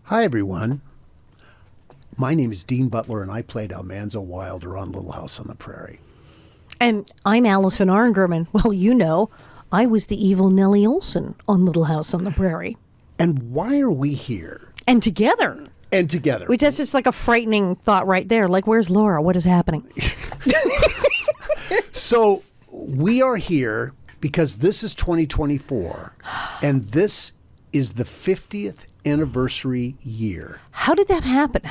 Hi, everyone. My name is Dean Butler, and I played Almanzo Wilder on Little House on the Prairie. And I'm Alison Arngrim, and, well, you know, I was the evil Nellie Olson on Little House on the Prairie. And why are we here? And together. And together. Which that's just like a frightening thought right there. Like, where's Laura? What is happening? So we are here because this is 2024, and this is the 50th anniversary year. How did that happen?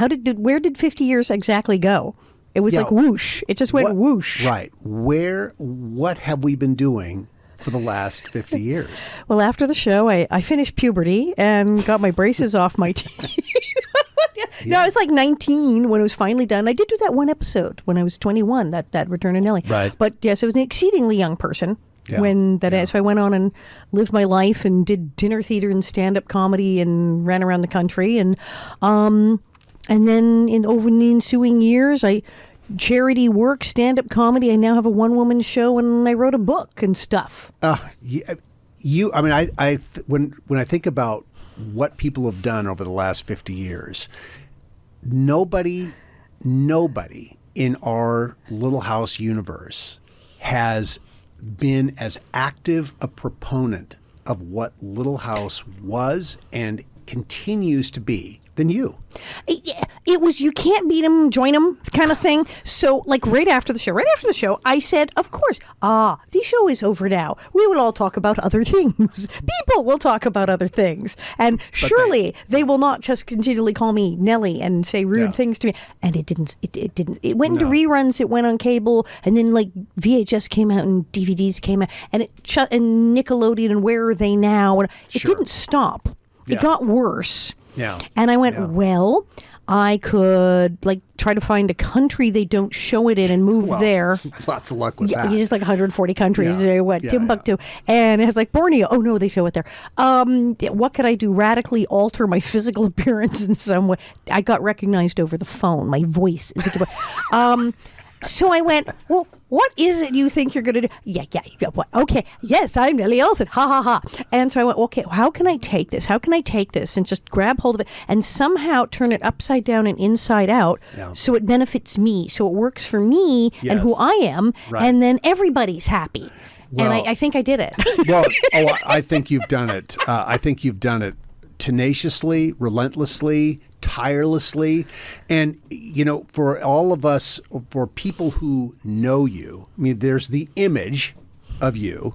Where did 50 years exactly go? It was like whoosh. It just went whoosh. Right. What have we been doing for the last 50 years? Well, after the show, I finished puberty and got my braces off my teeth. No, I was like 19 when it was finally done. I did do that one episode when I was 21, that Return of Nellie. Right. But yes, I was an exceedingly young person. Yeah. So I went on and lived my life and did dinner theater and stand-up comedy and ran around the country. And then over the ensuing years, charity work, stand-up comedy. I now have a one-woman show, and I wrote a book and stuff. When I think about what people have done over the last 50 years, nobody in our Little House universe has been as active a proponent of what Little House was and continues to be than you. It was you can't beat them, join them kind of thing. So like right after the show, I said, of course, the show is over now. We will all talk about other things. People will talk about other things. And surely they will not just continually call me Nellie and say rude things to me. And it didn't. It went into reruns. It went on cable. And then like VHS came out and DVDs came out. And it shut, and Nickelodeon and Where Are They Now? And it didn't stop. It got worse. Yeah. And I went, well, I could like try to find a country they don't show it in and move there. Lots of luck with that. Just like 140 countries. Yeah. Timbuktu. And it's like Borneo. Oh, no, they show it there. What could I do? Radically alter my physical appearance in some way. I got recognized over the phone. My voice is so I went, well, what is it you think you're going to do? Yeah. Okay. Yes, I'm Nellie Olson. Ha, ha, ha. And so I went, okay, how can I take this? How can I take this and just grab hold of it and somehow turn it upside down and inside out so it benefits me, so it works for me and who I am, and then everybody's happy. Well, and I think I did it. I think you've done it. I think you've done it tenaciously, relentlessly, tirelessly. And, you know, for all of us, for people who know you, I mean, there's the image of you,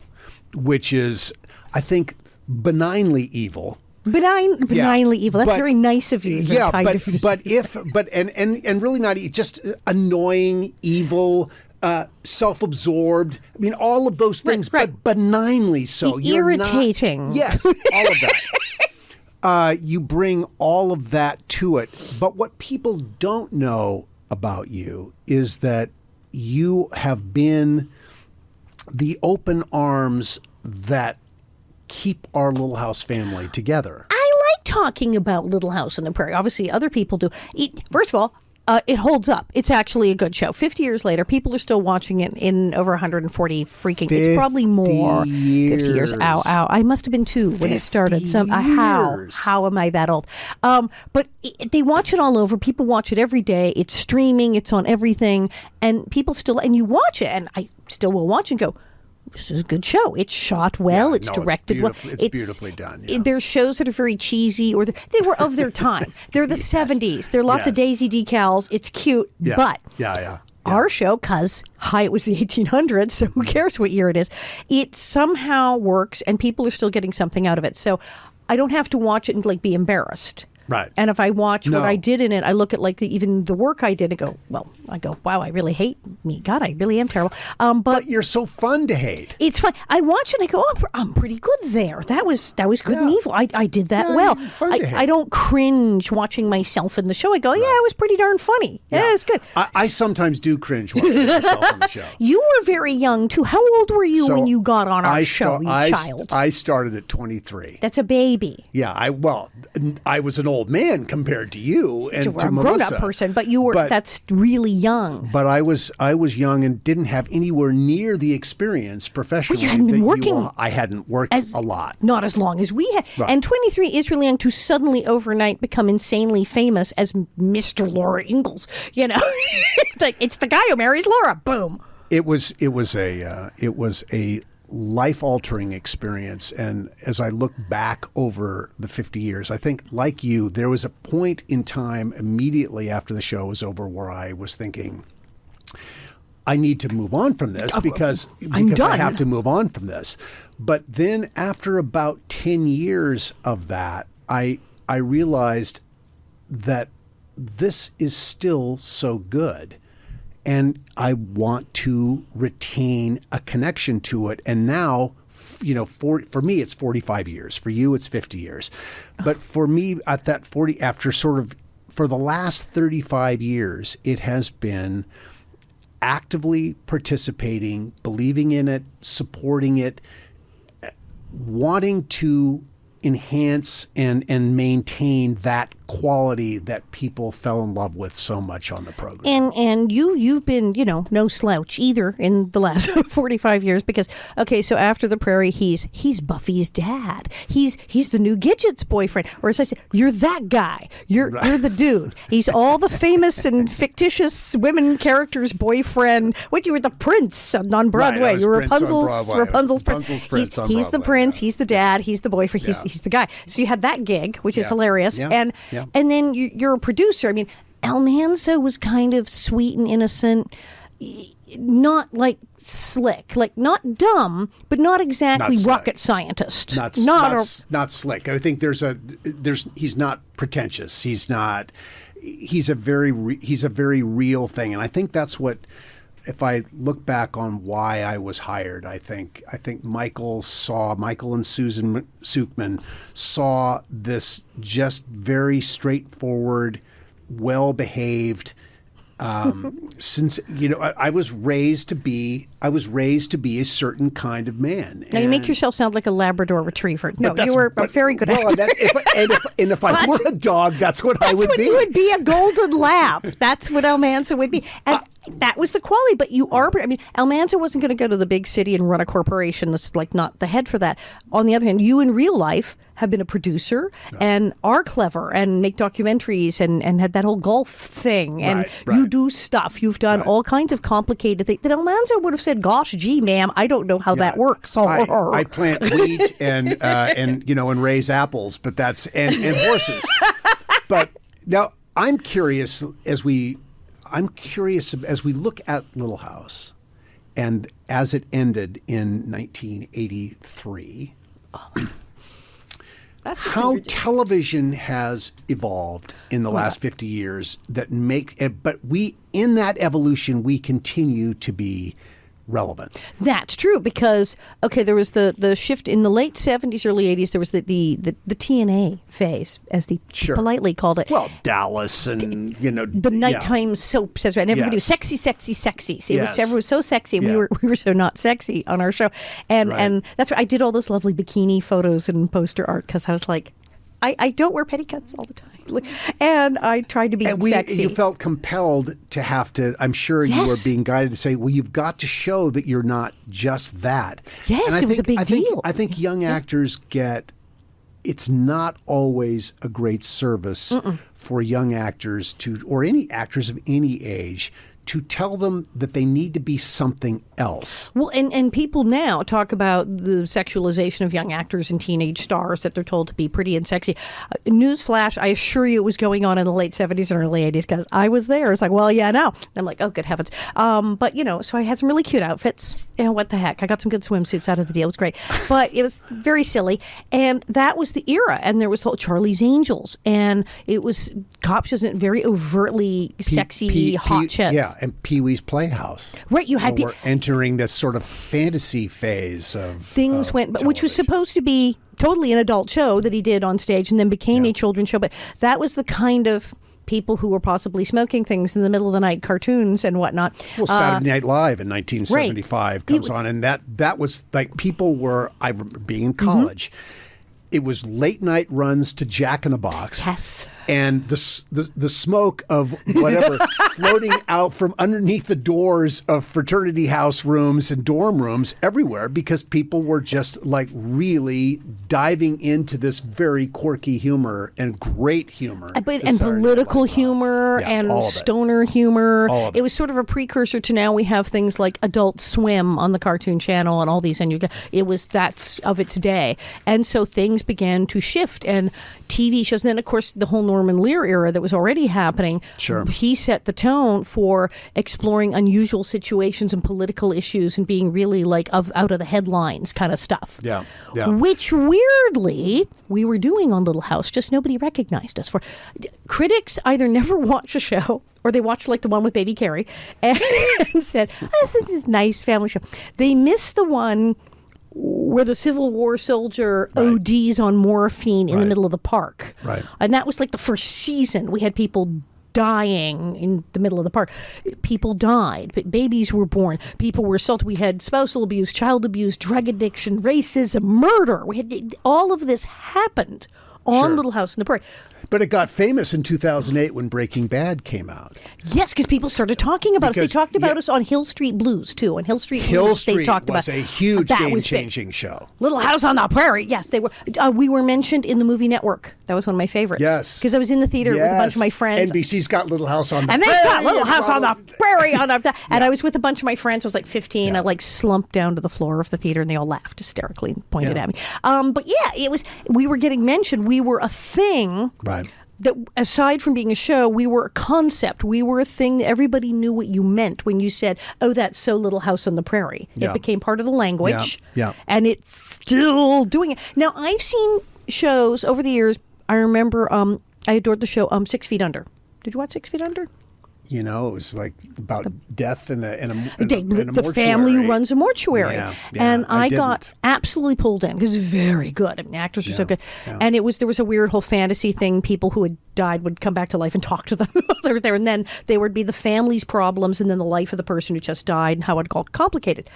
which is, I think, benignly evil. Benignly evil. That's very nice of you. Yeah, and really not just annoying, evil, self-absorbed. I mean, all of those things, but benignly so. Irritating. Yes, all of that. You bring all of that to it. But what people don't know about you is that you have been the open arms that keep our Little House family together. I like talking about Little House on the Prairie. Obviously, other people do. First of all, it holds up. It's actually a good show. 50 years later, people are still watching it in over 140 freaking. It's probably more. 50 years. Ow. I must have been 2 when it started. How am I that old? But they watch it all over. People watch it every day. It's streaming. It's on everything. And people still, and you watch it, and I still will watch and go, this is a good show. It's shot well. It's directed well. It's beautifully done. Yeah. There's shows that are very cheesy, or they were of their time. They're the 70s. There are lots of Daisy decals. It's cute, but our show, because it was the 1800s, so who cares what year it is? It somehow works, and people are still getting something out of it. So I don't have to watch it and like be embarrassed. Right. And if I watch what I did in it, I look at like even the work I did and go, wow, I really hate me. God, I really am terrible. But you're so fun to hate. It's fun. I watch it and I go, I'm pretty good there. That was good and evil. I did that well. I don't cringe watching myself in the show. I go, it was pretty darn funny. Yeah, it was good. I sometimes do cringe watching myself in the show. You were very young too. How old were you when you got on our show, you child? I started at 23. That's a baby. Yeah, I was an old man compared to you and You were to a Melissa. grown-up person, but you were, that's really young. But I was young and didn't have anywhere near the experience professionally. Well, you hadn't been working I hadn't worked a lot. Not as long as we had. Right. And 23 is really young to suddenly overnight become insanely famous as Mr. Laura Ingalls. You know, like it's the guy who marries Laura. Boom. It was a life-altering experience, and as I look back over the 50 years, I think, like you, there was a point in time immediately after the show was over where I was thinking, I need to move on from this because I have to move on from this. But then after about 10 years of that, I realized that this is still so good. And I want to retain a connection to it. And now, for me, it's 45 years. For you, it's 50 years. But for me, at that 40, after for the last 35 years, it has been actively participating, believing in it, supporting it, wanting to enhance and maintain that quality that people fell in love with so much on the program. And you've been, no slouch either in the last 45 years because, okay, so after the Prairie, he's Buffy's dad. He's the new Gidget's boyfriend. Or as I said, you're that guy. You're the dude. He's all the famous and fictitious women characters' boyfriend. What, you were the prince on Broadway. Right, you were Rapunzel's prince. Prince on He's the Broadway, prince. He's the dad. He's the boyfriend. He's the guy. So you had that gig, which is hilarious. Yeah. And then you're a producer. I mean, Almanzo was kind of sweet and innocent, not like slick, like not dumb, but not exactly rocket scientist. Not slick. I think he's not pretentious. He's a very real thing. And I think that's what, if I look back on why I was hired, I think Michael and Susan Sukman saw this just very straightforward, well-behaved. Since I was raised to be a certain kind of man. Now you make yourself sound like a Labrador Retriever. No, you were a very good actor. If I were a dog, that's what I would be. You would be a golden lab. That's what Almanzo would be. And that was the quality. But Almanzo wasn't going to go to the big city and run a corporation. That's like not the head for that. On the other hand, you in real life have been a producer and are clever and make documentaries and had that whole golf thing. And you do stuff. You've done all kinds of complicated things that Almanzo would have said, gosh, gee, ma'am, I don't know how that works. I plant wheat and raise apples, but and horses. But now I'm curious as we look at Little House and as it ended in 1983. How television has evolved in the last 50 years but in that evolution, we continue to be relevant. That's true because, there was the shift in the late 70s, early 80s. There was the TNA phase, as they politely called it. Well, Dallas and, the nighttime soaps, and everybody was sexy, sexy, sexy. See, everyone was so sexy, and we were so not sexy on our show. And that's why I did all those lovely bikini photos and poster art because I was like, I don't wear petticoats all the time. And I tried to be sexy. You felt compelled to have to, I'm sure you were being guided to say, well, you've got to show that you're not just that. Yes, and it was a big deal. I think young actors it's not always a great service for young actors or any actors of any age to tell them that they need to be something else. Well, and people now talk about the sexualization of young actors and teenage stars, that they're told to be pretty and sexy. Newsflash, I assure you it was going on in the late 70s and early 80s because I was there. It's like, well, yeah, no. And I'm like, oh, good heavens. But, so I had some really cute outfits. What the heck? I got some good swimsuits out of the deal. It was great. But it was very silly. And that was the era. And there was Charlie's Angels. And it was, Cops wasn't very overtly sexy, hot chicks. Yeah. And Pee-wee's Playhouse. Right, you had we're entering this sort of fantasy phase of things which was supposed to be totally an adult show that he did on stage and then became a children's show. But that was the kind of people who were possibly smoking things in the middle of the night, cartoons and whatnot. Well, Saturday Night Live in 1975 comes on, and that was like people were, I remember being in college. It was late night runs to Jack in the Box. Yes. and the smoke of whatever floating out from underneath the doors of fraternity house rooms and dorm rooms everywhere, because people were just like really diving into this very quirky humor and great humor. And political humor and stoner humor. It was sort of a precursor to now we have things like Adult Swim on the Cartoon Channel and all these, and that's of it today. And so things began to shift, and TV shows. And then, of course, the whole Norman Lear era that was already happening. Sure. He set the tone for exploring unusual situations and political issues and being really like out of the headlines kind of stuff. Yeah. Which weirdly we were doing on Little House, just nobody recognized us for. Critics either never watch a show or they watched like the one with Baby Carrie and said, this is nice family show. They missed the one where the Civil War soldier ODs on morphine in the middle of the park. Right. And that was like the first season. We had people dying in the middle of the park. People died. Babies were born. People were assaulted. We had spousal abuse, child abuse, drug addiction, racism, murder. We had all of this happened on Little House on the Prairie. But it got famous in 2008 when Breaking Bad came out. Yes, because people started talking about us. They talked about us on Hill Street Blues, too. On Hill Street Blues, they talked about was a huge game-changing show. Little House on the Prairie. Yes, they were. We were mentioned in the Movie Network. That was one of my favorites. Yes. Because I was in the theater with a bunch of my friends. NBC's got Little House on the Prairie. And they've got Little House on the Prairie. And I was with a bunch of my friends. I was like 15. I like slumped down to the floor of the theater, and they all laughed hysterically and pointed at me. But yeah, we were getting mentioned. We were a thing. Right. That aside from being a show, we were a concept. We were a thing that everybody knew what you meant when you said, oh, that's so Little House on the Prairie. It became part of the language. Yeah. And it's still doing it. Now, I've seen shows over the years. I remember I adored the show 6 Feet Under. Did you watch 6 Feet Under? You know, it was like about death in a the family who runs a mortuary. And I got absolutely pulled in because it's very good. I mean, the actors are so good. Yeah. And there was a weird whole fantasy thing. People who had died would come back to life and talk to them. They were there. And then they would be the family's problems and then the life of the person who just died and how it got complicated.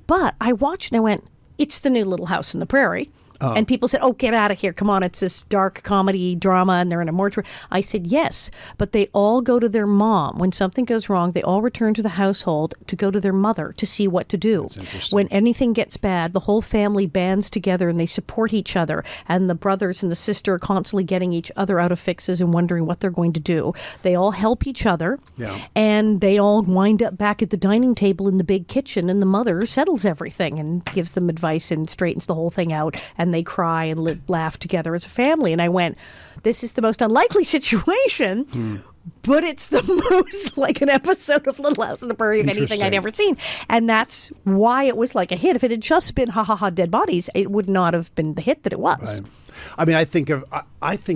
But I watched and I went, it's the new Little House on the Prairie. And people said, oh, get out of here. Come on, it's this dark comedy drama and they're in a mortuary. I said, yes, but they all go to their mom. When something goes wrong, they all return to the household to go to their mother to see what to do. When anything gets bad, the whole family bands together and they support each other. And the brothers and the sister are constantly getting each other out of fixes and wondering what they're going to do. They all help each other. Yeah. And they all wind up back at the dining table in the big kitchen. And the mother settles everything and gives them advice and straightens the whole thing out. And they cry and laugh together as a family. And I went, this is the most unlikely situation, but it's the most like an episode of Little House on the Prairie of anything I'd ever seen. And that's why it was like a hit. If it had just been Ha Ha Ha Dead Bodies, it would not have been the hit that it was. Right. I mean, I think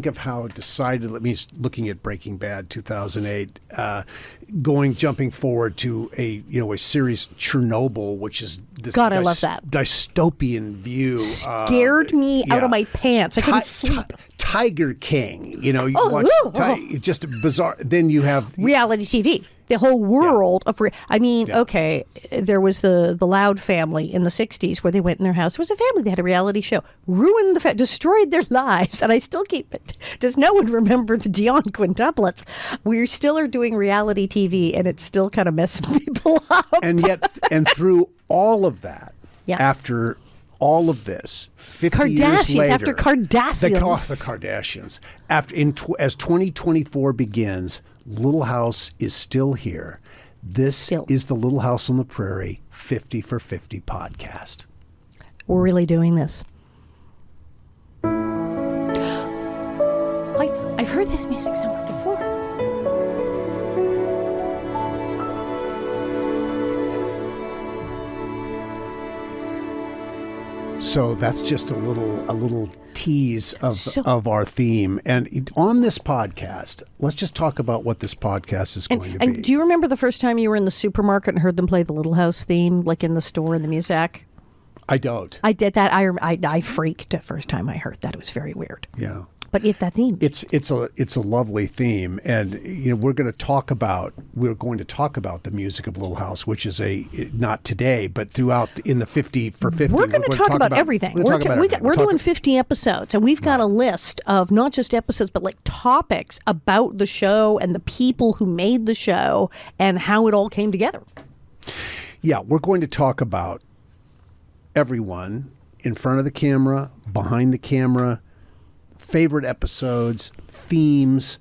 of how decidedly. I mean, looking at Breaking Bad, 2008, jumping forward to a series Chernobyl, which is this I love that dystopian view. Scared me out of my pants. I couldn't sleep. Tiger King, just bizarre. Then you have reality TV. The whole world of, okay, there was the Loud family in the 60s where they went in their house. There was a family that had a reality show, ruined destroyed their lives, and I still keep it. Does no one remember the Dion quintuplets? We still are doing reality TV, and it's still kind of messing people up. And through all of that, after all of this, 50 years later, after Kardashians, the Kardashians, as 2024 begins. Little House is still here. This is the Little House on the Prairie 50 for 50 podcast. We're really doing this. I've heard this music somewhere before. So that's just a little tease of our theme. And on this podcast, let's just talk about what this podcast is going to be. And do you remember the first time you were in the supermarket and heard them play the Little House theme, like in the store in the music? I don't. I did that. I freaked the first time I heard that. It was very weird. Yeah. But that theme. It's a lovely theme, and we're going to talk about the music of Little House, which is not today, but throughout in the 50 for 50. We're going to talk about everything. We're doing 50 episodes, and we've got a list of not just episodes, but like topics about the show and the people who made the show and how it all came together. Yeah, we're going to talk about everyone in front of the camera, behind the camera, favorite episodes, themes,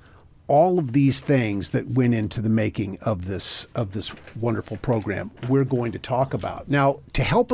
all of these things that went into the making of this wonderful program. We're going to talk about now to help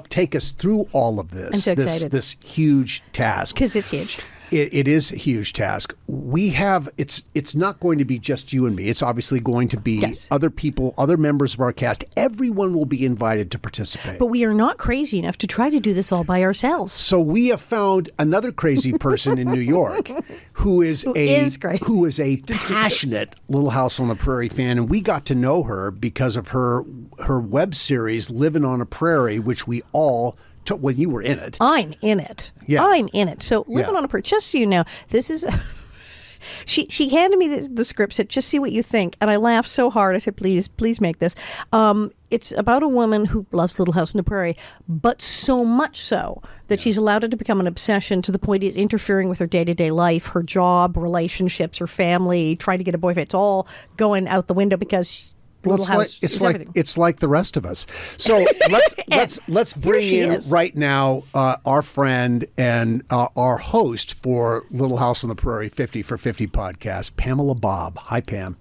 take us through all of this. I'm so excited. This huge task, because it's huge. It is a huge task. We have it's not going to be just you and me. It's obviously going to be other people, other members of our cast. Everyone will be invited to participate. But we are not crazy enough to try to do this all by ourselves. So we have found another crazy person in New York who is a passionate Little House on the Prairie fan, and we got to know her because of her web series Living on a Prairie, which we all when you were in it. I'm in it. Yeah. I'm in it. So Living on a Prairie, just so you know, this is... She handed me the script, said, just see what you think. And I laughed so hard. I said, please make this. It's about a woman who loves Little House on the Prairie, but so much so that she's allowed it to become an obsession to the point it's interfering with her day-to-day life, her job, relationships, her family, trying to get a boyfriend. It's all going out the window because... It's like the rest of us. So let's bring in right now our friend and our host for Little House on the Prairie 50 for 50 podcast, Pamela Bob. Hi, Pam.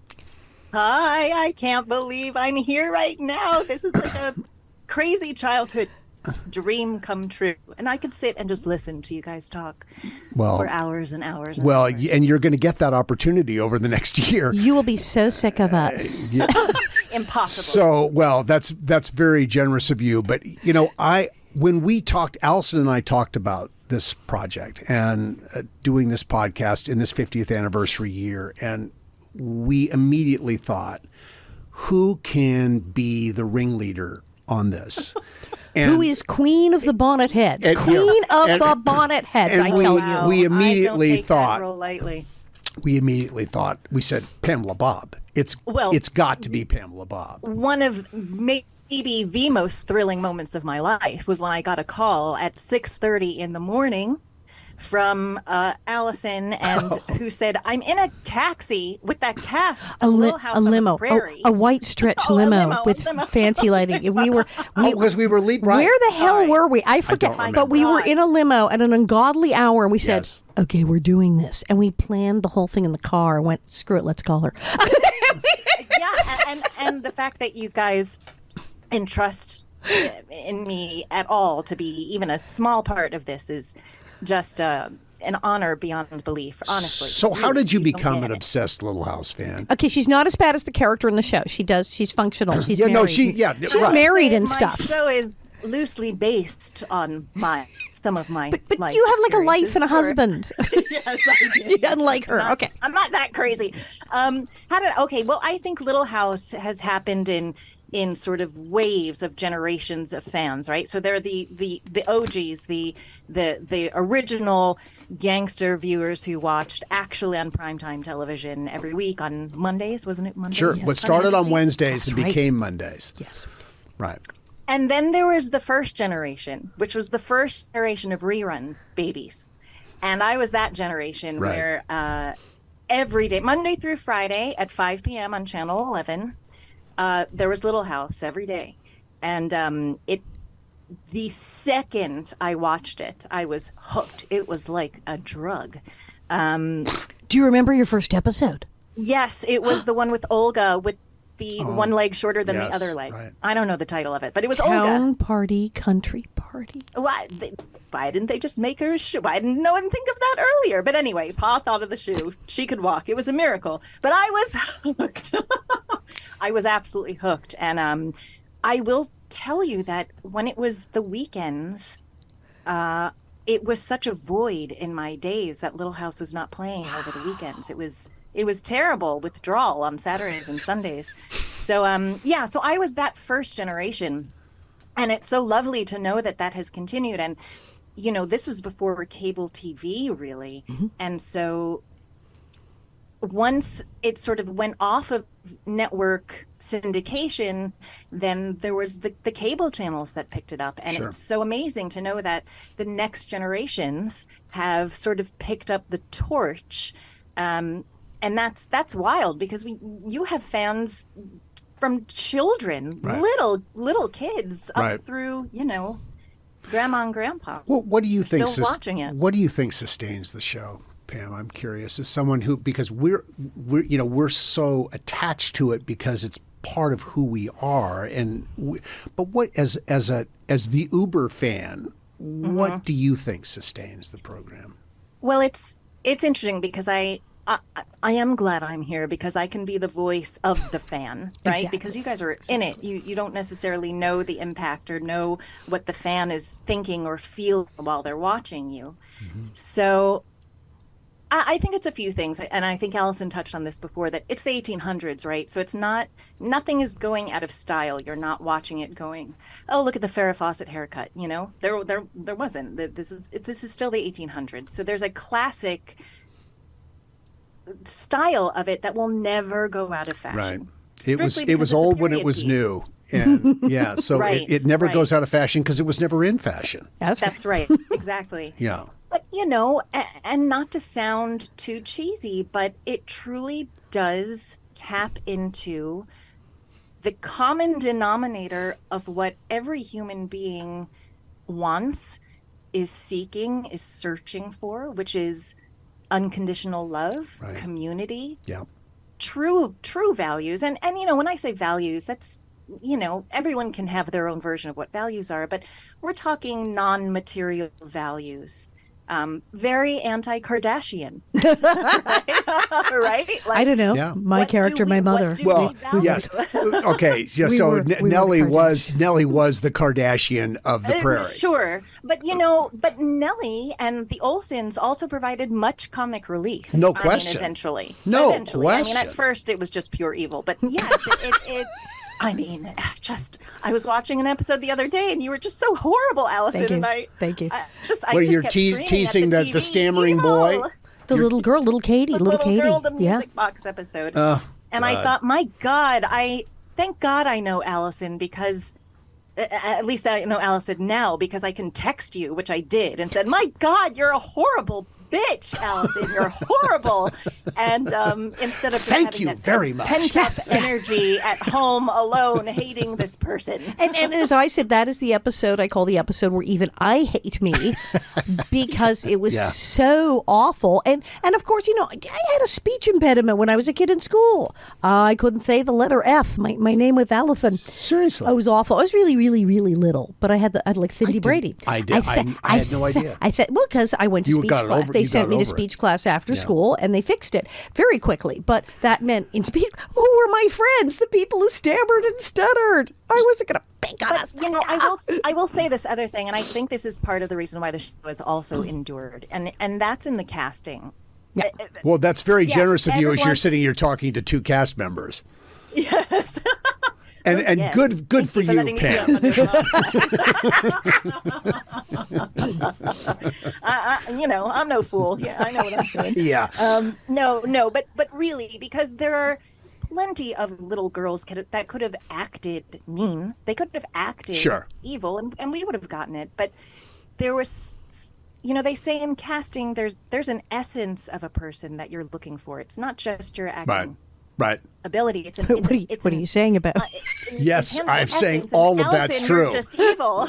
Hi, I can't believe I'm here right now. This is like a crazy childhood dream come true. And I could sit and just listen to you guys talk for hours and hours. And hours. And you're going to get that opportunity over the next year. You will be so sick of us. Impossible. So, that's very generous of you. But, when we talked, Alison and I talked about this project and doing this podcast in this 50th anniversary year, and we immediately thought, who can be the ringleader on this? Who is Queen of the Bonnet Heads? Queen of the Bonnet Heads, I tell you. We immediately thought. That role lightly. We said Pamela Bob. It's got to be Pamela Bob. One of maybe the most thrilling moments of my life was when I got a call at 6:30 in the morning from Alison, and who said, "I'm in a taxi with that cast, a limo, a white stretch limo with fancy lighting." We were because we were right. Where the hell were we? I forget, but we were in a limo at an ungodly hour, and we said, "Okay, we're doing this," and we planned the whole thing in the car and went, "Screw it, let's call her." and the fact that you guys entrust in me at all to be even a small part of this is just an honor beyond belief, honestly. So how did you become an obsessed Little House fan? Okay, she's not as bad as the character in the show. She's functional. She's married. She's married and stuff. My show is loosely based on some of my But life you have like a life and a sure. husband. Yes, I do. Unlike her. Okay. I'm not that crazy. I think Little House has happened in sort of waves of generations of fans, right? So they're the OGs, the original gangster viewers who watched actually on primetime television every week on Mondays, wasn't it Mondays? Sure. Yes. What started on Wednesdays That's and right. became Mondays. Yes. Right. And then there was the first generation, which was the first generation of rerun babies. And I was that generation where every day, Monday through Friday at 5 p.m. on Channel 11, there was Little House every day. And the second I watched it, I was hooked. It was like a drug. Do you remember your first episode? Yes, it was the one with Olga with the one leg shorter than the other leg. Right. I don't know the title of it, but it was Town Olga. Party, Country Party. Why didn't they just make her a shoe? Why didn't no one think of that earlier? But anyway, Pa thought of the shoe. She could walk. It was a miracle. But I was hooked. I was absolutely hooked. And I will tell you that when it was the weekends, it was such a void in my days that Little House was not playing over the weekends. It was terrible withdrawal on Saturdays and Sundays. So, so I was that first generation. And it's so lovely to know that has continued. And this was before cable TV, really. And so once it sort of went off of network syndication, then there was the cable channels that picked it up. And Sure. it's so amazing to know that the next generations have sort of picked up the torch. And that's wild, because you have fans from children, Right. little kids, up Right. through, grandma and grandpa. Well, what do you think? Still watching it. What do you think sustains the show, Pam? I'm curious. As someone who, because we're so attached to it because it's part of who we are, but what as the Uber fan, what do you think sustains the program? Well, it's interesting because I am glad I'm here, because I can be the voice of the fan, right? Exactly. Because you guys are in it. You don't necessarily know the impact or know what the fan is thinking or feel while they're watching you. So I think it's a few things, and I think Alison touched on this before, that it's the 1800s, right? So it's nothing is going out of style. You're not watching it going, oh, look at the Farrah Fawcett haircut. There wasn't. This is still the 1800s. So there's a classic style of it that will never go out of fashion. Right. Strictly It was because it's a old when it period was piece. new, and yeah, so Right, it never right. goes out of fashion because it was never in fashion. That's right. Exactly. Yeah. But, and not to sound too cheesy, but it truly does tap into the common denominator of what every human being wants, is seeking, is searching for, which is unconditional love, Right. community, Yeah. true values. And when I say values, that's, everyone can have their own version of what values are, but we're talking non-material values. Very anti-Kardashian, right? Like, I don't know. Yeah. My what do character, we- my what mother. do Well, we value? yes. Okay. Yeah, We so were the Nellie Kardashians. Nellie was the Kardashian of the Prairie. Sure, but but Nellie and the Olsens also provided much comic relief. No I mean, question. eventually. No Eventually. I mean, question. at first it was just pure evil, but yes, it I mean, I was watching an episode the other day, and you were just so horrible, Allison. Thank you. And I Thank you. I Where just you're kept screaming at teasing the TV, stammering "Evil!" boy? The little girl, little Katie, The little Katie. girl, the Yeah. music box episode. Oh, And God. I thought, my God, thank God I know Allison, because at least I know Allison now, because I can text you, which I did, and said, my God, you're a horrible bitch, Allison. You're horrible. And instead of just Thank having you that very much. pent up Yes. energy at home alone, hating this person. And as I said, that is the episode I call the episode where even I hate me, because it was Yeah. so awful. And of course, I had a speech impediment when I was a kid in school. I couldn't say the letter F. My name was Allison. Seriously? I was awful. I was really, really, really little, but I had like Cindy Brady. I did. I had no idea. I said, well, because I went to You speech got it class. over- They you sent got me to over it. speech class after school, and they fixed it very quickly. But that meant in speech, who were my friends? The people who stammered and stuttered. I wasn't going to pick on us. But I will say this other thing, and I think this is part of the reason why the show has also endured, and that's in the casting. Yeah. Well, that's very Yes, generous of you as you're everyone- sitting here talking to two cast members. Yes. And Yes. good Thank for you, letting me be Pam. on this podcast. I'm no fool. Yeah, I know what I'm doing. Yeah. No, but really, because there are plenty of little girls that could have acted mean. They could have acted Sure. evil, and we would have gotten it. But there was, they say in casting, there's an essence of a person that you're looking for. It's not just your acting Right. ability. It's an. What are you saying about Yes, intangible I'm saying essence, and all of that's Allison, true. You're just evil.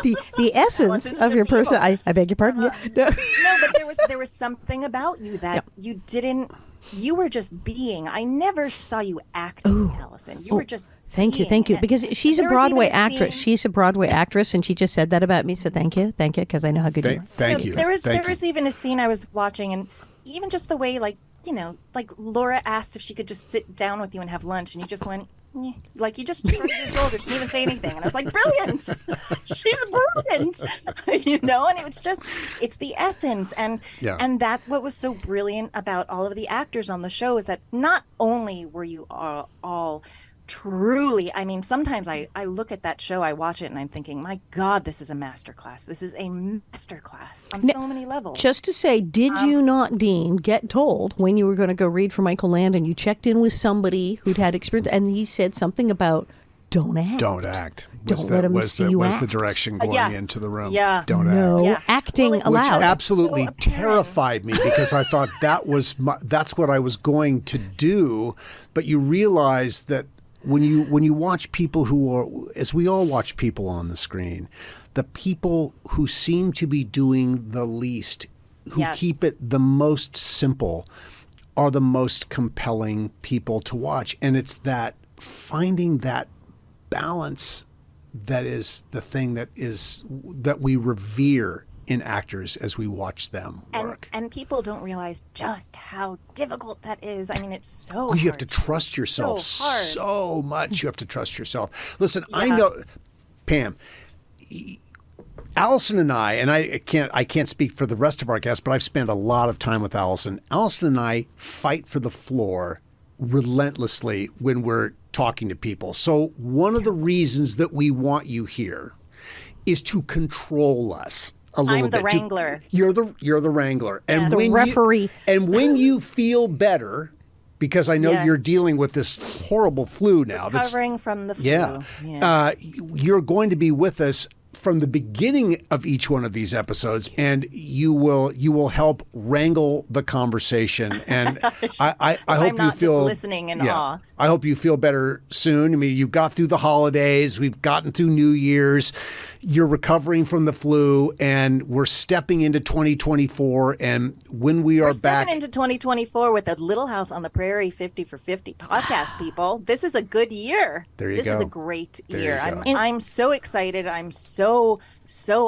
the essence Allison's of your just evil. person? I beg your pardon. Yeah. No. No, but there was something about you that you didn't. You were just being. I never saw you acting, Allison. You were just. Thank you, being. because she's a There was Broadway even a actress. scene- She's a Broadway actress, and she just said that about me. So thank you, because I know how good you are. Thank you. There Thank you. was even a scene I was watching, and even just the way, like Laura asked if she could just sit down with you and have lunch, and you just went. "Eh." Like you just shrugged your shoulders, didn't even say anything, and I was like, "Brilliant, she's brilliant," And it was it's the essence, and that's what was so brilliant about all of the actors on the show is that not only were you all truly, I mean, sometimes I look at that show, I watch it, and I'm thinking, my God, this is a masterclass. This is a masterclass on so many levels. Just to say, did you not, Dean, get told when you were going to go read for Michael Landon, you checked in with somebody who'd had experience, and he said something about don't act. Don't act. Don't let him see you act. Was the direction going Yes. into the room. Yeah. Don't No, act. Yeah. acting Well, it's allowed. Which absolutely So apparent. terrified me because I thought that's what I was going to do. But you realize that when you watch people who are, as we all watch people on the screen, the people who seem to be doing the least, who Yes. keep it the most simple, are the most compelling people to watch. And it's that finding that balance that is the thing that we revere in actors as we watch them work. And people don't realize just how difficult that is. I mean, it's so Oh, you have hard to trust yourself so hard. so much. You have to trust yourself. Listen, I know, Pam, Alison and I can't speak for the rest of our guests, but I've spent a lot of time with Alison. Alison and I fight for the floor relentlessly when we're talking to people. So one of the reasons that we want you here is to control us a little I'm the bit. wrangler. You're the wrangler. And The when referee. when you feel better, because I know Yes. you're dealing with this horrible flu now. Recovering from the flu. Yeah. You're going to be with us from the beginning of each one of these episodes, and you will help wrangle the conversation. And I hope I'm you not feel just listening in awe. I hope you feel better soon. I mean, you got through the holidays. We've gotten through New Year's. You're recovering from the flu, and we're stepping into 2024. And when we are We're back stepping into 2024 with a Little House on the Prairie 50 for 50 podcast, people. This is a good year. There you this go. is a great There year. you go. I'm so excited. I'm so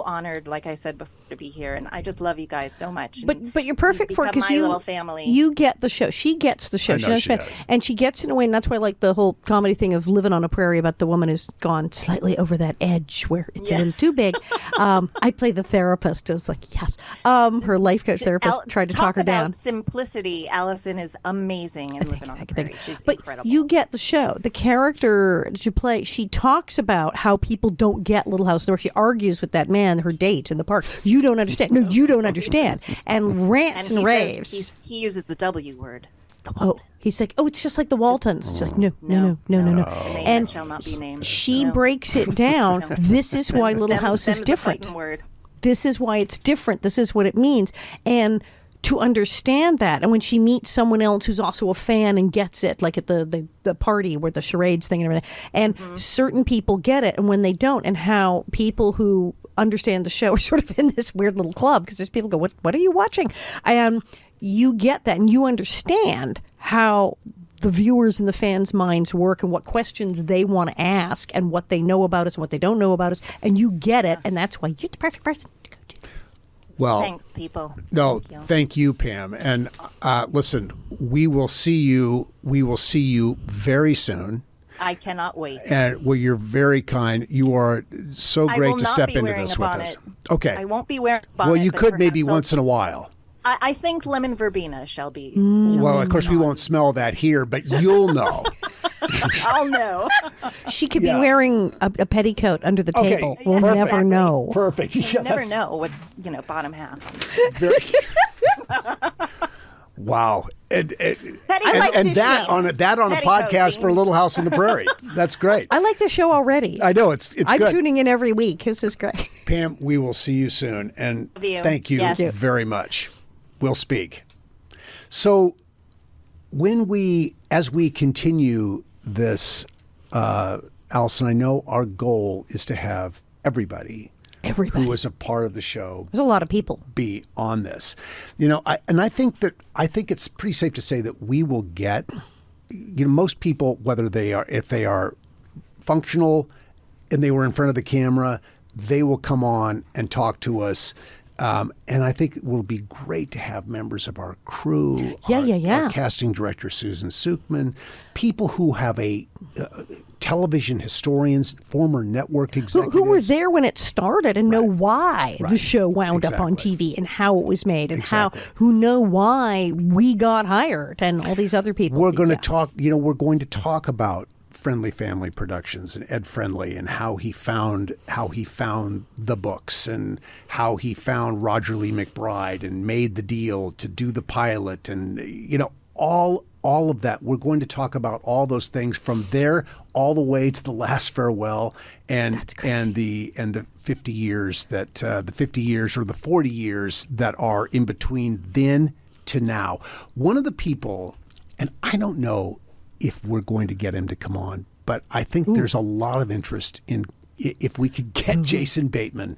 honored, like I said before, to be here, and I just love you guys so much. But you're perfect for it become because my you little family. You get the show. She gets the show. I know she understands. does. And she gets in a way, and that's why I like the whole comedy thing of living on a prairie about the woman who's gone slightly over that edge where it's a little too big. I play the therapist. I was like, yes. Her life coach therapist tried to talk her down. About simplicity. Allison is amazing in Living on the Prairie. She's But incredible. you get the show. The character that you play, she talks about how people don't get Little House on the Prairie. She argues with that man, her date in the park. You don't understand. No, you don't understand. And rants and he raves. says he uses the W word. The Oh, Walton. he's like, it's just like the Waltons. She's like, no. The name And that shall not be named. she No. breaks it down. This is why Little House is Them's a different. fighting word. This is why it's different. This is what it means. And to understand that, and when she meets someone else who's also a fan and gets it, like at the party where the charades thing and everything, and certain people get it, and when they don't, and how people who understand the show are sort of in this weird little club because there's people go, what are you watching? You get that, and you understand how the viewers and the fans' minds work and what questions they want to ask and what they know about us and what they don't know about us, and you get it, and that's why you're the perfect person to go do this. well, Thanks, people. No, Thank you. thank you, Pam. And listen, we will see you. We will see you very soon. I cannot wait. And well, you're very kind. You are so I great will to not step be into wearing this a with bonnet. us. Okay. I won't be wearing a bonnet. Well, you but could maybe perhaps once in a while. I think lemon verbena shall be. Well, of course, we won't smell that here, but you'll know. I'll know. She could Yeah. be wearing a petticoat under the Okay, table. We'll perfect. never know. Perfect. Yeah, You never that's know what's bottom half. very- Wow. And like this that show. on a Petticoat podcast for thing. Little House on the Prairie. That's great. I like the show already. I know it's I'm good. tuning in every week. This is great. Pam, we will see you soon, and Love you. thank you Yes. very much. We'll speak. So, as we continue this, Alison, I know our goal is to have everybody Everybody. who was a part of the show There's a lot of people. be on this. I think it's pretty safe to say that we will get, most people, if they are functional and they were in front of the camera, they will come on and talk to us. And I think it will be great to have members of our crew, our casting director, Susan Sukman, people who have television historians, former network executives. Who were there when it started and know why the Right. show wound up on Exactly. TV and how it was made and Exactly. who know why we got hired and all these other people. We're going to talk, we're going to talk about Friendly Family Productions and Ed Friendly, and how he found the books, and how he found Roger Lee McBride and made the deal to do the pilot, and all of that. We're going to talk about all those things from there all the way to The Last Farewell and the 50 years that the 50 years or the 40 years that are in between then to now. One of the people, and I don't know if we're going to get him to come on, but I think there's a lot of interest in if we could get Jason Bateman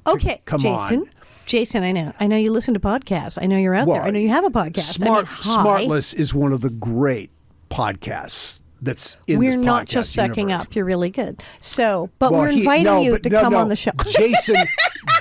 to come on. Jason, I know you listen to podcasts. I know you're out there. I know you have a podcast. Smartless is one of the great podcasts that's in We're this podcast not just sucking universe. up. You're really good. But we're inviting you to come on the show.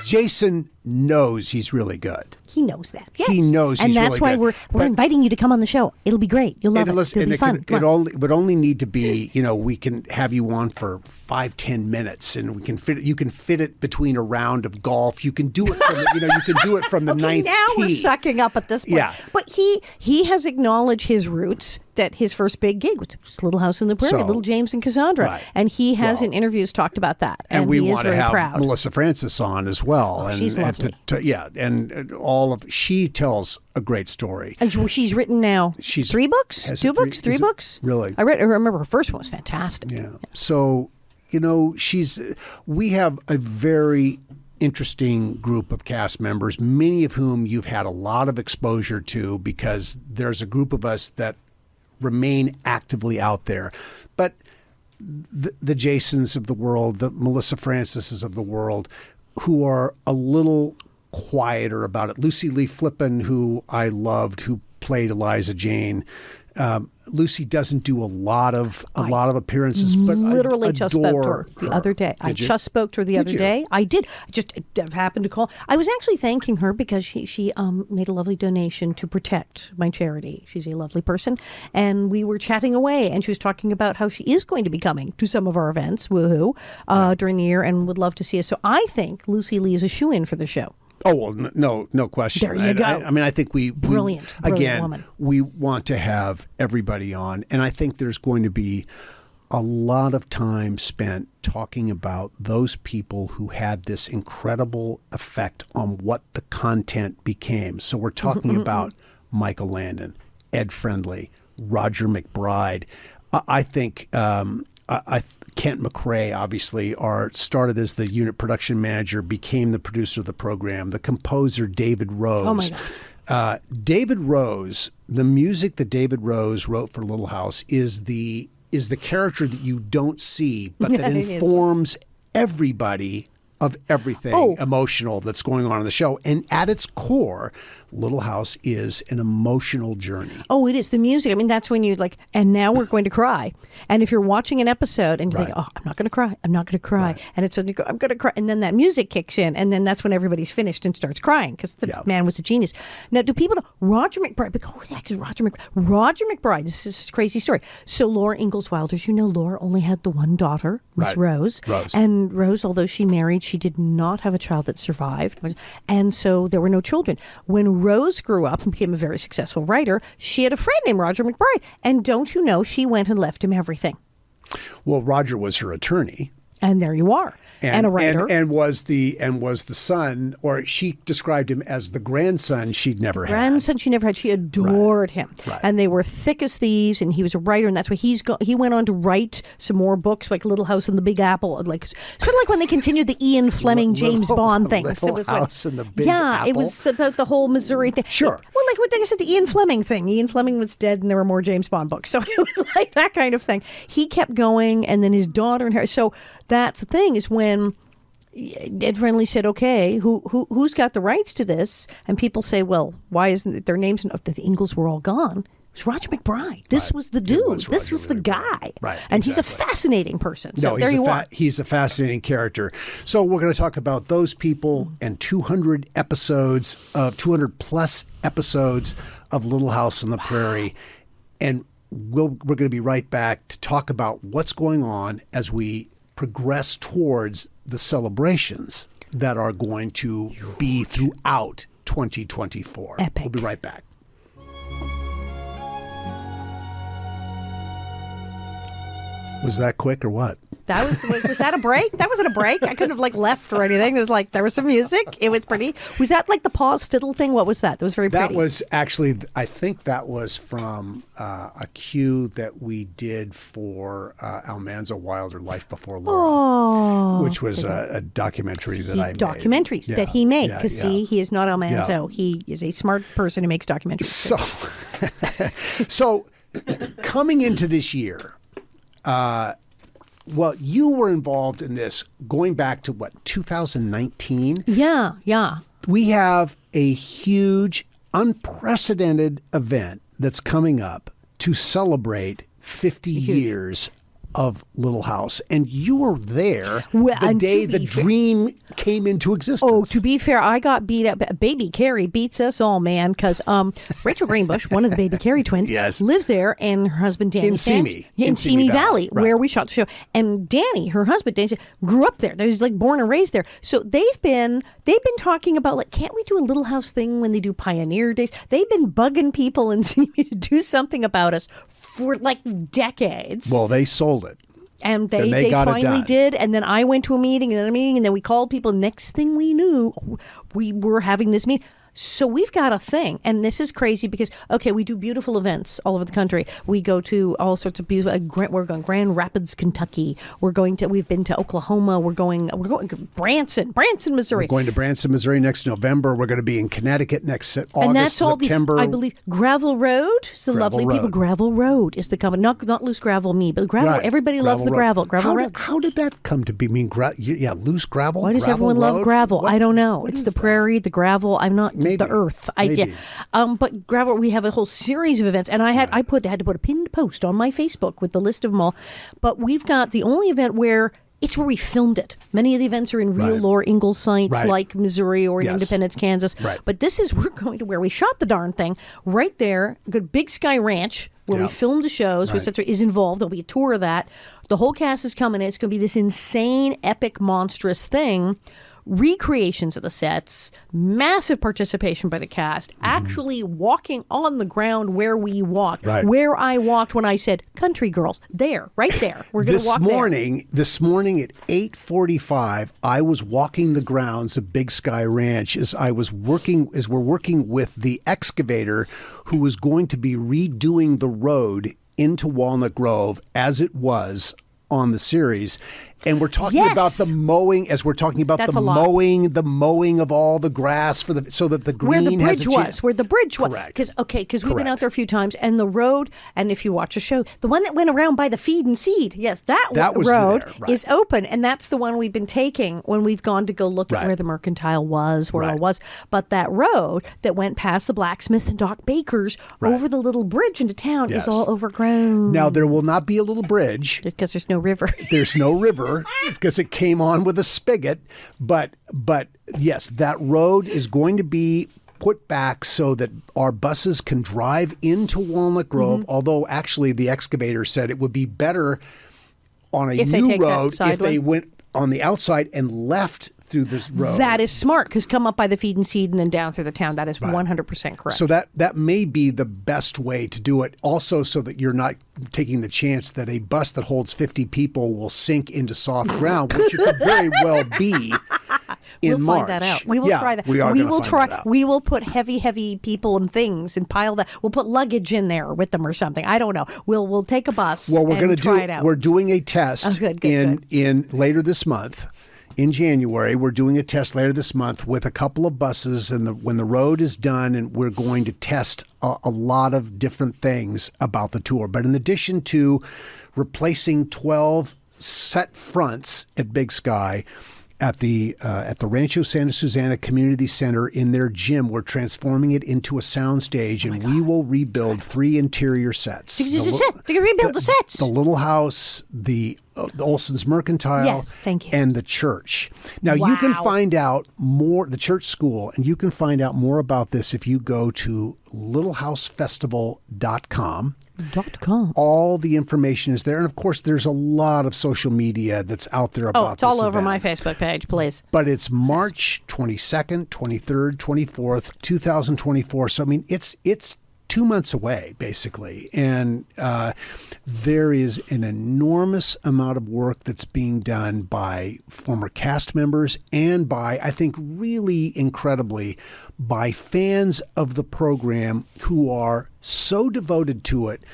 Jason knows he's really good. He knows that. Yes. He knows he's really good. And that's why we're inviting you to come on the show. It'll be great. You'll love it. It'll be fun. It would only need to be, we can have you on for 5-10 minutes, and you can fit it between a round of golf. You can do it from you can do it from the ninth now tee. We're sucking up at this point. Yeah. But he has acknowledged his roots, that his first big gig was Little House on the Prairie, Little James and Cassandra. Right. And he has in interviews talked about that. And we he want is to very have proud. Melissa Francis on as well. She's lovely. She tells a great story. And she's written now 3 books? 2 books? 3 books? Really? I remember her first one was fantastic. Yeah. So, we have a very interesting group of cast members, many of whom you've had a lot of exposure to, because there's a group of us that remain actively out there. But the Jasons of the world, the Melissa Francises of the world, who are a little quieter about it. Lucy Lee Flippen, who I loved, who played Eliza Jane. Lucy doesn't do a lot of appearances, but literally I just spoke to her the other day. Just spoke to her the other day. I did. I just happened to call. I was actually thanking her because she made a lovely donation to Protect, my charity. She's a lovely person, and we were chatting away, and she was talking about how she is going to be coming to some of our events, woohoo, during the year, and would love to see us. So I think Lucy Lee is a shoo-in for the show. Oh, well, no question. There you go. I mean, I think Brilliant woman. We want to have everybody on, and I think there's going to be a lot of time spent talking about those people who had this incredible effect on what the content became. So we're talking about Michael Landon, Ed Friendly, Roger McBride. I think Kent McRae, obviously, started as the unit production manager, became the producer of the program. The composer, David Rose. Oh, my God. David Rose, the music that David Rose wrote for Little House is the character that you don't see, but that informs everybody of everything emotional that's going on in the show. And at its core, Little House is an emotional journey. Oh, it is. The music. I mean, that's when you and now we're going to cry. And if you're watching an episode and you think, I'm not going to cry. I'm not going to cry. Right. And it's when you go, I'm going to cry. And then that music kicks in. And then that's when everybody's finished and starts crying because the man was a genius. Now, do people know Roger McBride? Who the heck is Roger McBride? Roger McBride. This is a crazy story. So Laura Ingalls Wilder, Laura only had the one daughter, Miss Rose. And Rose, although she married, she did not have a child that survived. And so there were no children. When Rose grew up and became a very successful writer, she had a friend named Roger McBride. And don't you know, she went and left him everything. Well, Roger was her attorney. And there you are. And a writer. And was the son, or she described him as the grandson she'd never had. Grandson she never had. She adored him. Right. And they were thick as thieves, and he was a writer, and that's why he went on to write some more books like Little House in the Big Apple, sort of like when they continued the Ian Fleming James Bond things. Little House in the Big Apple. It was about the whole Missouri thing. Sure. Well, like what I said, the Ian Fleming thing. Ian Fleming was dead, and there were more James Bond books. So it was like that kind of thing. He kept going, and then his daughter and her. So that's the thing, is when Ed Friendly said, okay, who's got the rights to this? And people say, well, why isn't it their names? The Ingalls were all gone. It was Roger McBride. This was the dude. This was the guy. Right. And he's a fascinating person. So there you are. He's a fascinating character. So we're going to talk about those people and 200 plus episodes of Little House on the Prairie. And we're going to be right back to talk about what's going on as we progress towards the celebrations that are going to be throughout 2024. Epic. We'll be right back. Was that quick or what? That was that a break? That wasn't a break. I couldn't have left or anything. There was some music. It was pretty. Was that like the pause fiddle thing? What was that? That was very pretty. That was actually, I think that was from a cue that we did for Almanzo Wilder, Life Before Laura, which was a documentary that I made. Documentaries that he made, because he is not Almanzo. Yeah. He is a smart person who makes documentaries. So coming into this year, well, you were involved in this going back to 2019? Yeah. We have a huge, unprecedented event that's coming up to celebrate 50 years of Little House. And you were there the day the dream came into existence. Oh, to be fair, I got beat up. Baby Carrie beats us all, man, because Rachel Greenbush, one of the Baby Carrie twins, lives there, and her husband Danny. In Simi. In Simi Valley, where we shot the show. And Danny, her husband, Danny, grew up there. He's like born and raised there. So they've been talking about, like, can't we do a Little House thing when they do Pioneer Days? They've been bugging people in Simi to do something about us for like decades. Well, they sold it. And they finally did. And then I went to a meeting and then a meeting, and then we called people. Next thing we knew, we were having this meeting. So we've got a thing, and this is crazy because, okay, we do beautiful events all over the country. We go to all sorts of beautiful. We're going Grand Rapids, Kentucky. We've been to Oklahoma. We're going Branson, Missouri. We're going to Branson, Missouri next November. We're going to be in Connecticut next August, and that's all September. I believe Gravel Road is the lovely people. Gravel Road is the company, not Loose Gravel Me, but gravel. Right. Everybody loves the gravel. Gravel Road. How did that come to be? I mean, loose gravel. Why does everyone love gravel? I don't know. It's the prairie, the gravel. I'm not. Maybe. The earth. But gravel, we have a whole series of events, and I had to put a pinned post on my Facebook with the list of them all. But we've got the only event where it's where we filmed it. Many of the events are in real Lore Ingalls sites like Missouri or in Independence, Kansas. Right. But we're going to where we shot the darn thing right there. Good Big Sky Ranch where we filmed the shows. Right. Is involved. There'll be a tour of that. The whole cast is coming in. It's going to be this insane, epic, monstrous thing. Recreations of the sets, massive participation by the cast, actually walking on the ground where we walked, where I walked when I said, "Country girls," right there. We're going to walk there. This morning at 8:45, I was walking the grounds of Big Sky Ranch as we're working with the excavator who was going to be redoing the road into Walnut Grove as it was on the series. And we're talking about the mowing as we're talking about the mowing of all the grass so that the green where the bridge was. Because we've been out there a few times, and the road, and if you watch a show, the one that went around by the Feed and Seed, that road is open, and that's the one we've been taking when we've gone to go look at where the Mercantile was, where it was. But that road that went past the blacksmiths and Doc Bakers over the little bridge into town is all overgrown. Now there will not be a little bridge because there's no river. There's no river. Because it came on with a spigot, but yes, that road is going to be put back so that our buses can drive into Walnut Grove. Although actually, the excavator said it would be better on a new road if they went on the outside and left through this road. That is smart, because come up by the Feed and Seed and then down through the town. That is 100% correct. So that may be the best way to do it. Also, so that you're not taking the chance that a bus that holds 50 people will sink into soft ground, which it could very well be in March. We'll find that out. We will try that. We will try. We will put heavy people and things and pile that. We'll put luggage in there with them or something. I don't know. We'll take a bus. Well, we're going to try it out. We're doing a test in later this month. In January, we're doing a test later this month with a couple of buses, and when the road is done, and we're going to test a lot of different things about the tour. But in addition to replacing 12 set fronts at Big Sky, at the Rancho Santa Susana Community Center in their gym, we're transforming it into a soundstage, and we will rebuild 3 interior sets. You can rebuild the sets. The Little House, the Olson's Mercantile, thank you, and the church. Now you can find out more, the church school, and you can find out more about this if you go to littlehousefestival.com. All the information is there. And of course, there's a lot of social media that's out there about this. It's all over my Facebook page, please. But it's March 22nd, 23rd, 24th, 2024. So, I mean, it's 2 months away, basically. And there is an enormous amount of work that's being done by former cast members and by, I think, really incredibly, by fans of the program who are so devoted to it,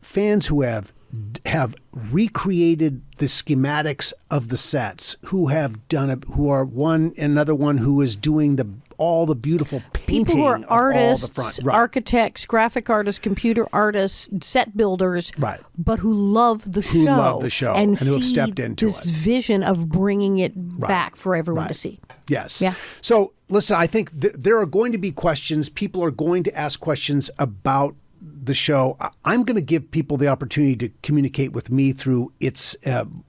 fans who have recreated the schematics of the sets, who have done it, who are another one who is doing all the beautiful painting. People who are of artists, all the front. Right. architects, graphic artists, computer artists, set builders, right. but who love the show. Who love the show and who have see stepped into this it. vision of bringing it back for everyone to see. Yes. Yeah. So, listen, I think there are going to be questions. People are going to ask questions about the show. I'm going to give people the opportunity to communicate with me through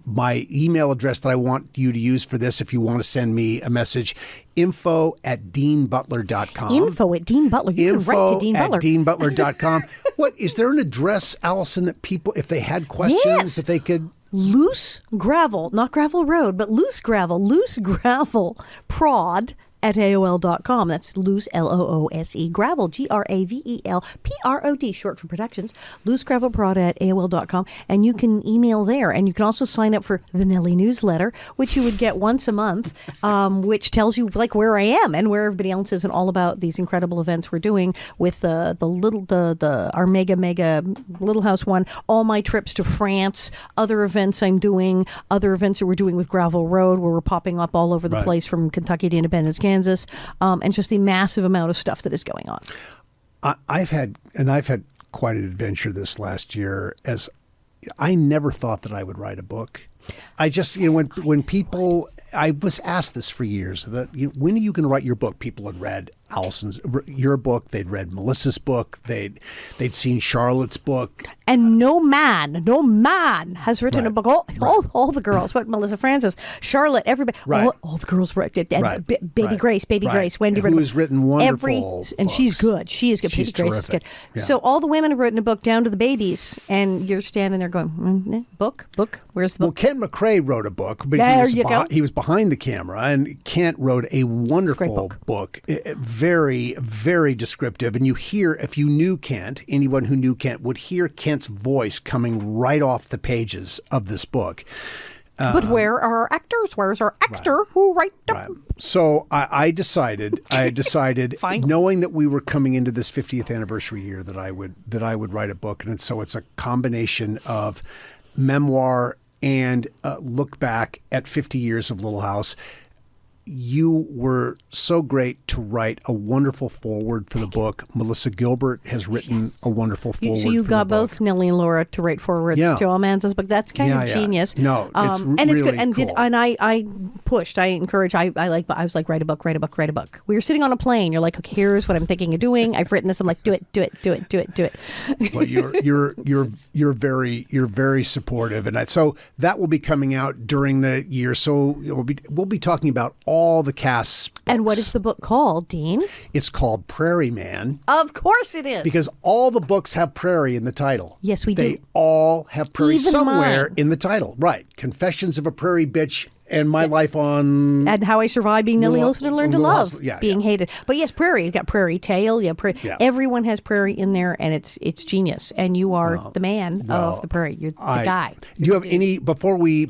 my email address that I want you to use for this if you want to send me a message, info@deanbutler.com. Info at Dean Butler. You can write to Dean Butler. Info@deanbutler.com. Is there an address, Allison, that people, if they had questions, that they could... Loose gravel, not gravel road, but loose gravel prod at AOL.com. That's loose, L-O-O-S-E, gravel, G-R-A-V-E-L-P-R-O-D, short for productions, loosegravelprod at AOL.com. And you can email there. And you can also sign up for the Nelly newsletter, which you would get once a month, which tells you like where I am and where everybody else is and all about these incredible events we're doing with our mega Little House one, all my trips to France, other events I'm doing, other events that we're doing with Gravel Road, where we're popping up all over the place from Kentucky to Independence, Kansas, and just the massive amount of stuff that is going on. I've had quite an adventure this last year. As I never thought that I would write a book. I just, when people, I was asked this for years, that when are you going to write your book? People had read your book, they'd read Melissa's book, they'd seen Charlotte's book. And no man has written a book. All the girls, what Melissa Francis, Charlotte, everybody, all the girls wrote. Baby Grace, Wendy, who has written wonderful and books. She's good. She is good. She's Baby Grace is good. Yeah. So all the women have written a book down to the babies, and you're standing there going, book, where's the book? Well, Kent McCrae wrote a book, but he was behind the camera, and Kent wrote a wonderful book. Very, very descriptive. And you hear, if you knew Kent, anyone who knew Kent would hear Kent's voice coming right off the pages of this book. But where are our actors? Where's our actor who wrote them? So I decided, knowing that we were coming into this 50th anniversary year, that I would write a book. And so it's a combination of memoir and look back at 50 years of Little House. You were so great to write a wonderful foreword for the book. Melissa Gilbert has written a wonderful foreword. So you for got the book. both Nellie and Laura to write forwards to Almanza's book. That's kind of genius. No, it's and really it's good. And cool. I pushed. I encouraged. I was like, write a book. We were sitting on a plane. You're like, okay, here's what I'm thinking of doing. I've written this. I'm like, do it. Well, you're very supportive, and so that will be coming out during the year. So we'll be talking about all the cast's books. And what is the book called, Dean? It's called Prairie Man. Of course it is. Because all the books have Prairie in the title. Yes, we do. They all have Prairie Even somewhere mine. in the title. Right. Confessions of a Prairie Bitch and My Life on... And How I Survived Being Nellie Olson and Learned to Love Being yeah. Hated. But yes, Prairie. You've got Prairie Tale. Everyone has Prairie in there, and it's genius. And you are the man of the Prairie. You're the guy. Do you have any, before we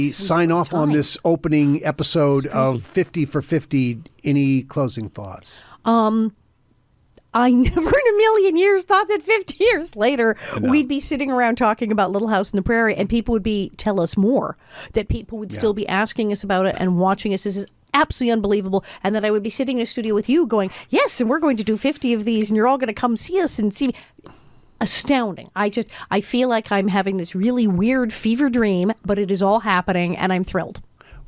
sign off on this opening episode of 50 for 50, any closing thoughts? I never in a million years thought that 50 years later we'd be sitting around talking about Little House on the Prairie and people would tell us more, that people would still be asking us about it and watching us. This is absolutely unbelievable. And that I would be sitting in a studio with you going, yes, and we're going to do 50 of these and you're all going to come see us and see me. Astounding. I feel like I'm having this really weird fever dream, but it is all happening and I'm thrilled.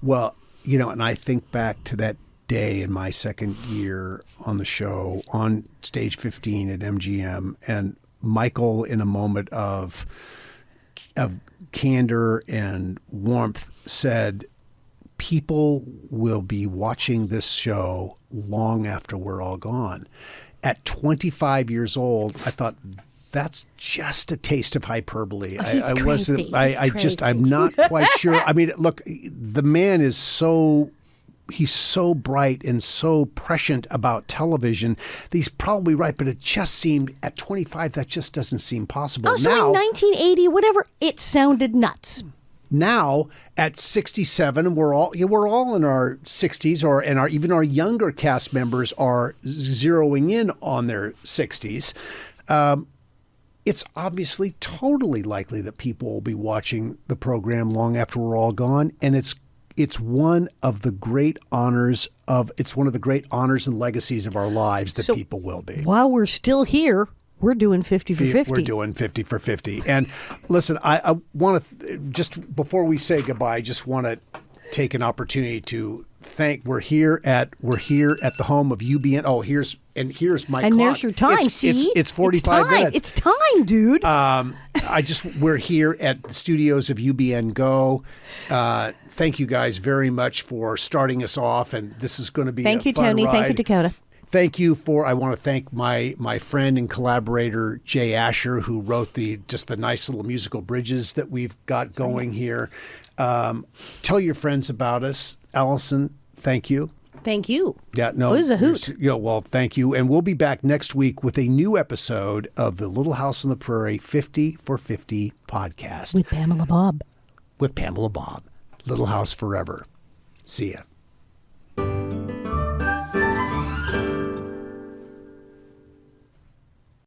Well, and I think back to that day in my second year on the show, on stage 15 at MGM, and Michael, in a moment of candor and warmth, said, people will be watching this show long after we're all gone. At 25 years old, I thought, that's just a taste of hyperbole. I'm not quite sure. I mean, look, the man is so he's so bright and so prescient about television. He's probably right, but it just seemed at 25 that just doesn't seem possible. Oh, so in 1980, whatever, it sounded nuts. Now at 67, we're all in our 60s, and even our younger cast members are zeroing in on their 60s. It's obviously totally likely that people will be watching the program long after we're all gone, and it's one of the great honors and legacies of our lives that people will be. While we're still here, we're doing 50 for 50. We're doing 50 for 50. And listen, I want to, just before we say goodbye, I just want to take an opportunity to thank, we're here at the home of UBN. Oh, here's my and clock. There's your time. It's 45 minutes. It's time, dude. We're here at the studios of UBN Go. Thank you guys very much for starting us off, and this is going to be Thank a you, fun Tony. ride. Thank you, Dakota. I want to thank my friend and collaborator, Jay Asher, who wrote the nice little musical bridges that we've got going here. Tell your friends about us. Allison, thank you. Thank you. Yeah, no. It was a hoot. Well, thank you. And we'll be back next week with a new episode of the Little House on the Prairie 50 for 50 podcast. With Pamela Bob. Little House Forever. See ya.